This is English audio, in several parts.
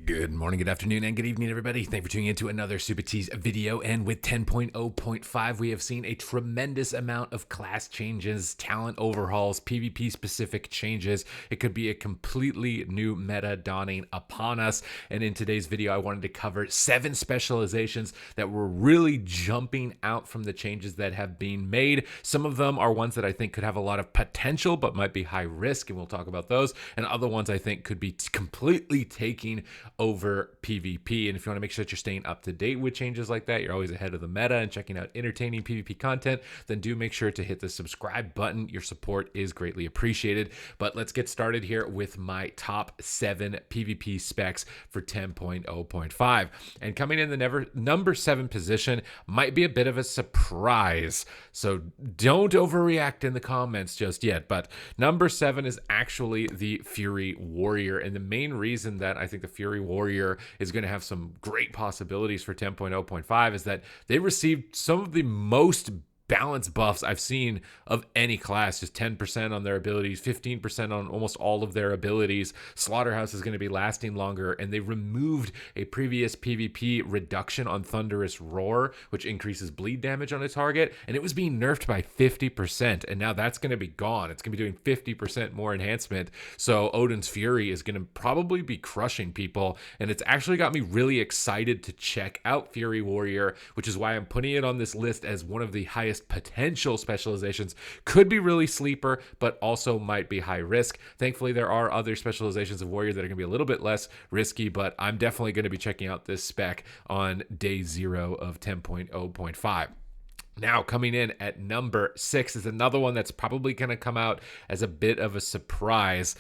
Good morning, good afternoon, and good evening, everybody. Thank you for tuning in to another Supatease video. And with 10.0.5, we have seen a tremendous amount of class changes, talent overhauls, PvP-specific changes. It could be a completely new meta dawning upon us. And in today's video, I wanted to cover 7 specializations that were really jumping out from the changes that have been made. Some of them are ones that I think could have a lot of potential, but might be high risk, and we'll talk about those. And other ones I think could be completely taking over PvP. And if you want to make sure that you're staying up to date with changes like that, you're always ahead of the meta and checking out entertaining PvP content, then do make sure to hit the subscribe button. Your support is greatly appreciated. But let's get started here with my top 7 PvP specs for 10.0.5. And coming in the number 7 position might be a bit of a surprise, so don't overreact in the comments just yet. But number 7 is actually the Fury Warrior. And the main reason that I think the Fury Warrior is going to have some great possibilities for 10.0.5 is that they received some of the most balance buffs I've seen of any class. Just 10% on their abilities, 15% on almost all of their abilities. Slaughterhouse is going to be lasting longer, and they removed a previous PvP reduction on Thunderous Roar, which increases bleed damage on a target, and it was being nerfed by 50%, and now that's going to be gone. It's going to be doing 50% more enhancement, so Odin's Fury is going to probably be crushing people, and it's actually got me really excited to check out Fury Warrior, which is why I'm putting it on this list as one of the highest potential specializations. Could be really sleeper, but also might be high risk. Thankfully, there are other specializations of Warrior that are going to be a little bit less risky, but I'm definitely going to be checking out this spec on day 0 of 10.0.5. Now, coming in at number 6 is another one that's probably going to come out as a bit of a surprise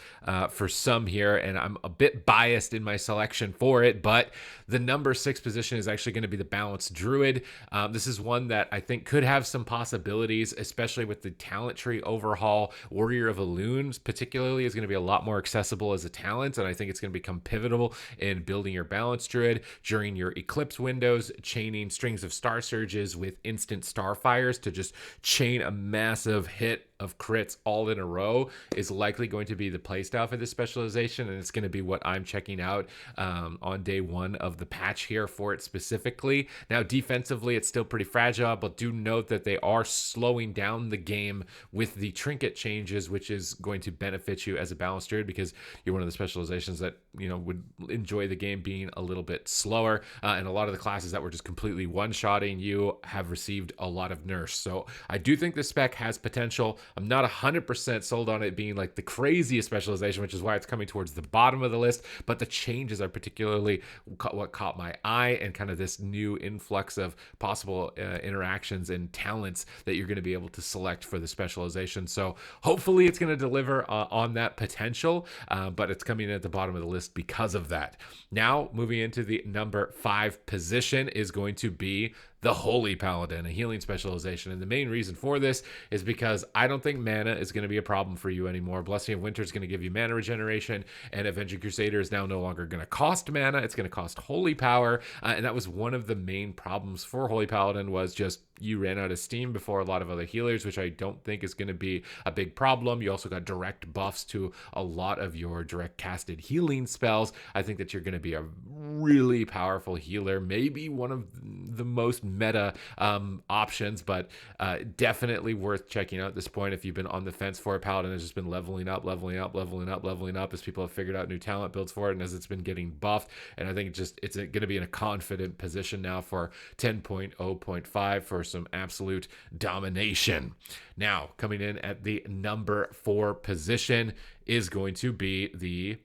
for some here, and I'm a bit biased in my selection for it, but the number 6 position is actually going to be the Balanced Druid. This is one that I think could have some possibilities, especially with the talent tree overhaul. Warrior of Elune, particularly, is going to be a lot more accessible as a talent, and I think it's going to become pivotal in building your Balanced Druid during your Eclipse windows, chaining strings of Star Surges with instant Starfires to just chain a massive hit of crits all in a row is likely going to be the playstyle for this specialization, and it's going to be what I'm checking out on day 1 of the patch here for it specifically. Now, defensively, it's still pretty fragile, but do note that they are slowing down the game with the trinket changes, which is going to benefit you as a Balanced Druid because you're one of the specializations that, you know, would enjoy the game being a little bit slower, and a lot of the classes that were just completely one-shotting you have received a lot of nerfs. So I do think this spec has potential. I'm not 100% sold on it being like the craziest specialization, which is why it's coming towards the bottom of the list, but the changes are particularly what caught my eye, and kind of this new influx of possible interactions and talents that you're going to be able to select for the specialization. So hopefully it's going to deliver on that potential, but it's coming in at the bottom of the list because of that. Now, moving into the number 5 position is going to be the Holy Paladin, a healing specialization. And the main reason for this is because I don't think mana is going to be a problem for you anymore. Blessing of Winter is going to give you mana regeneration, and Avenging Crusader is now no longer going to cost mana. It's going to cost holy power, and that was one of the main problems for Holy Paladin, was just you ran out of steam before a lot of other healers, which I don't think is going to be a big problem. You also got direct buffs to a lot of your direct casted healing spells. I think that you're going to be a really powerful healer, maybe one of the most meta options, but definitely worth checking out at this point if you've been on the fence for it. Paladin has just been leveling up as people have figured out new talent builds for it, and as it's been getting buffed. And I think it's going to be in a confident position now for 10.0.5 for some absolute domination. Now, coming in at the number 4 position is going to be the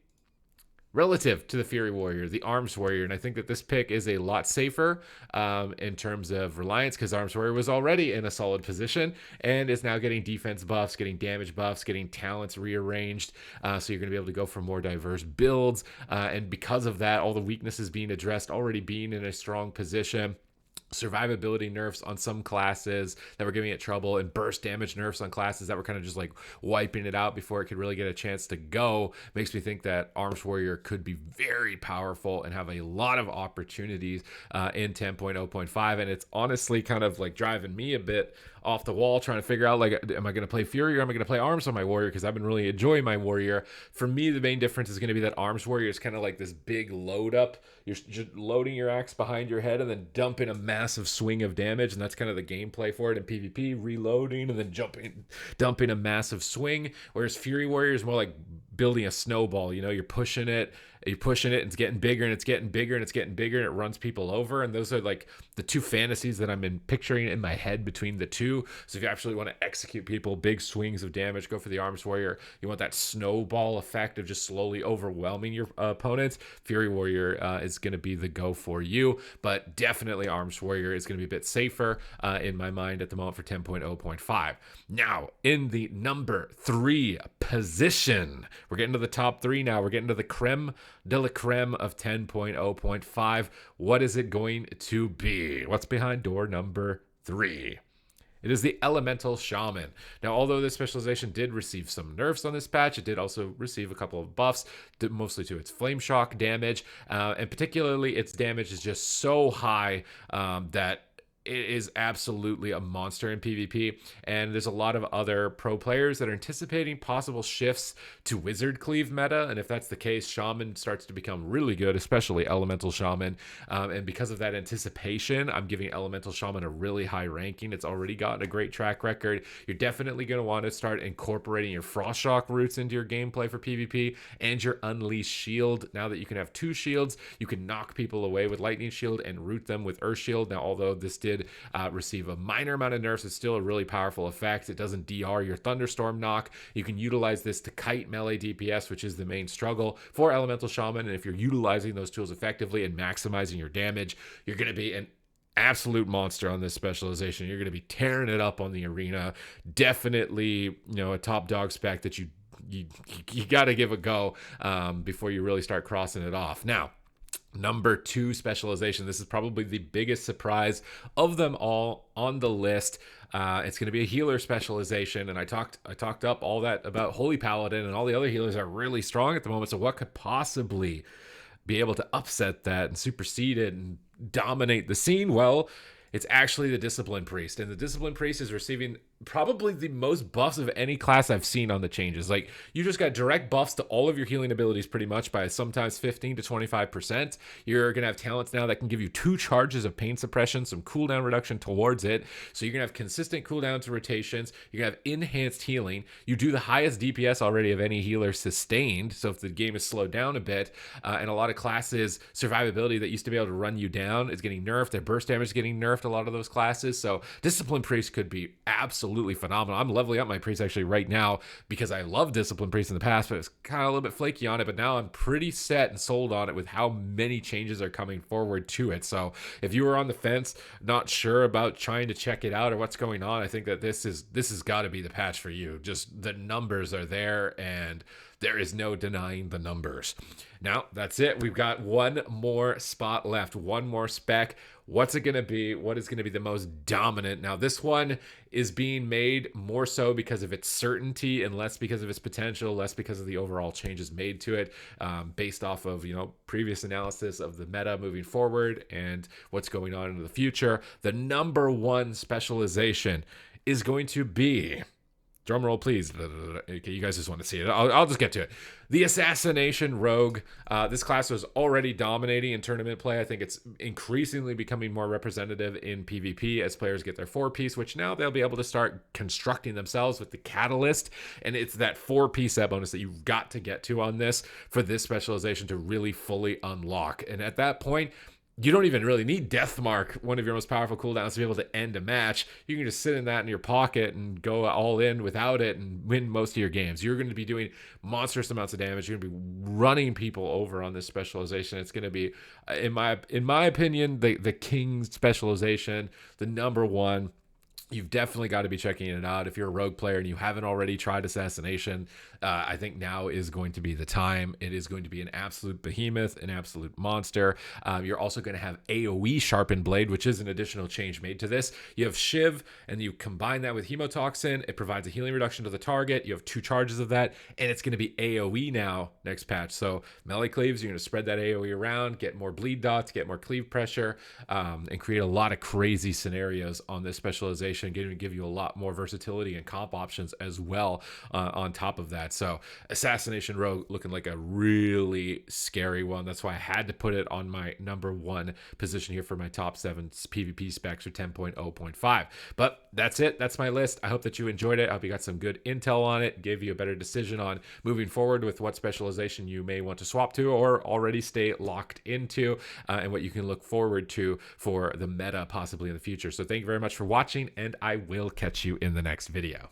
relative to the Fury Warrior, the Arms Warrior. And I think that this pick is a lot safer in terms of reliance, because Arms Warrior was already in a solid position and is now getting defense buffs, getting damage buffs, getting talents rearranged. So you're going to be able to go for more diverse builds. And because of that, all the weaknesses being addressed, already being in a strong position. survivability nerfs on some classes that were giving it trouble, and burst damage nerfs on classes that were kind of just like wiping it out before it could really get a chance to go. Makes me think that Arms Warrior could be very powerful and have a lot of opportunities in 10.0.5. And it's honestly kind of like driving me a bit off the wall, trying to figure out, like, am I going to play Fury or am I going to play Arms on my Warrior? Because I've been really enjoying my Warrior. For me, the main difference is going to be that Arms Warrior is kind of like this big load up. You're just loading your axe behind your head and then dumping a massive swing of damage, and that's kind of the gameplay for it in PvP, reloading and then dumping a massive swing. Whereas Fury Warrior is more like building a snowball. You know, you're pushing it, and it's getting bigger, and it's getting bigger, and it's getting bigger, and it runs people over. And those are like the two fantasies that I'm picturing in my head between the two. So if you actually want to execute people, big swings of damage, go for the Arms Warrior. You want that snowball effect of just slowly overwhelming your opponents, Fury Warrior is going to be the go for you. But definitely Arms Warrior is going to be a bit safer in my mind at the moment for 10.0.5. Now, in the number 3 position, we're getting to the top 3 now. We're getting to the creme de la creme of 10.0.5. What is it going to be? What's behind door number 3? It is the Elemental Shaman. Now, although this specialization did receive some nerfs on this patch, it did also receive a couple of buffs, mostly to its Flame Shock damage, and particularly its damage is just so high that it is absolutely a monster in PvP, and there's a lot of other pro players that are anticipating possible shifts to Wizard Cleave meta, and if that's the case, Shaman starts to become really good, especially Elemental Shaman, and because of that anticipation, I'm giving Elemental Shaman a really high ranking. It's already gotten a great track record. You're definitely going to want to start incorporating your Frost Shock roots into your gameplay for PvP, and your Unleash Shield. Now that you can have 2 shields, you can knock people away with Lightning Shield and root them with Earth Shield. Now, although this did receive a minor amount of nerfs, it's still a really powerful effect. It doesn't DR your Thunderstorm knock. You can utilize this to kite melee DPS, which is the main struggle for Elemental Shaman, and if you're utilizing those tools effectively and maximizing your damage, you're going to be an absolute monster on this specialization. You're going to be tearing it up on the arena. Definitely, you know, a top dog spec that you got to give a go before you really start crossing it off. Now, number 2 specialization. This is probably the biggest surprise of them all on the list. It's going to be a healer specialization, and I talked up all that about Holy Paladin, and all the other healers are really strong at the moment. So what could possibly be able to upset that and supersede it and dominate the scene? Well, it's actually the Discipline Priest, and the Discipline Priest is receiving probably the most buffs of any class I've seen on the changes. Like, you just got direct buffs to all of your healing abilities pretty much by sometimes 15 to 25%. You're going to have talents now that can give you 2 charges of pain suppression, some cooldown reduction towards it. So you're going to have consistent cooldowns and rotations. You're going to have enhanced healing. You do the highest DPS already of any healer sustained. So if the game is slowed down a bit, and a lot of classes, survivability that used to be able to run you down is getting nerfed. Their burst damage is getting nerfed, a lot of those classes. So Discipline Priest could be absolutely phenomenal. I'm leveling up my priest actually right now because I love Discipline Priest in the past, but it's kind of a little bit flaky on it. But now I'm pretty set and sold on it with how many changes are coming forward to it. So if you were on the fence, not sure about trying to check it out or what's going on, I think that this has got to be the patch for you. Just the numbers are there, and there is no denying the numbers. Now, that's it. We've got one more spot left, one more spec. What's it going to be? What is going to be the most dominant? Now, this one is being made more so because of its certainty and less because of its potential, less because of the overall changes made to it, based off of, previous analysis of the meta moving forward and what's going on in the future. The number 1 specialization is going to be, drum roll, please. Okay, you guys just want to see it. I'll just get to it. The Assassination Rogue. This class was already dominating in tournament play. I think it's increasingly becoming more representative in PvP as players get their 4-piece, which now they'll be able to start constructing themselves with the Catalyst. And it's that 4-piece set bonus that you've got to get to on this for this specialization to really fully unlock. And at that point, you don't even really need Deathmark, one of your most powerful cooldowns, to be able to end a match. You can just sit in that in your pocket and go all in without it and win most of your games. You're going to be doing monstrous amounts of damage. You're going to be running people over on this specialization. It's going to be, in my opinion, the king specialization, the number 1. you've definitely got to be checking it out. If you're a rogue player and you haven't already tried Assassination, I think now is going to be the time. It is going to be an absolute behemoth, an absolute monster. You're also going to have AoE Sharpened Blade, which is an additional change made to this. You have Shiv, and you combine that with Hemotoxin. It provides a healing reduction to the target. You have 2 charges of that, and it's going to be AoE now next patch. So melee cleaves, you're going to spread that AoE around, get more bleed dots, get more cleave pressure, and create a lot of crazy scenarios on this specialization. Going to give you a lot more versatility and comp options as well on top of that. So Assassination Rogue looking like a really scary one. That's why I had to put it on my #1 position here for my top 7 PvP specs for 10.0.5. But that's it. That's my list. I hope that you enjoyed it. I hope you got some good intel on it, gave you a better decision on moving forward with what specialization you may want to swap to or already stay locked into, and what you can look forward to for the meta possibly in the future. So thank you very much for watching, and I will catch you in the next video.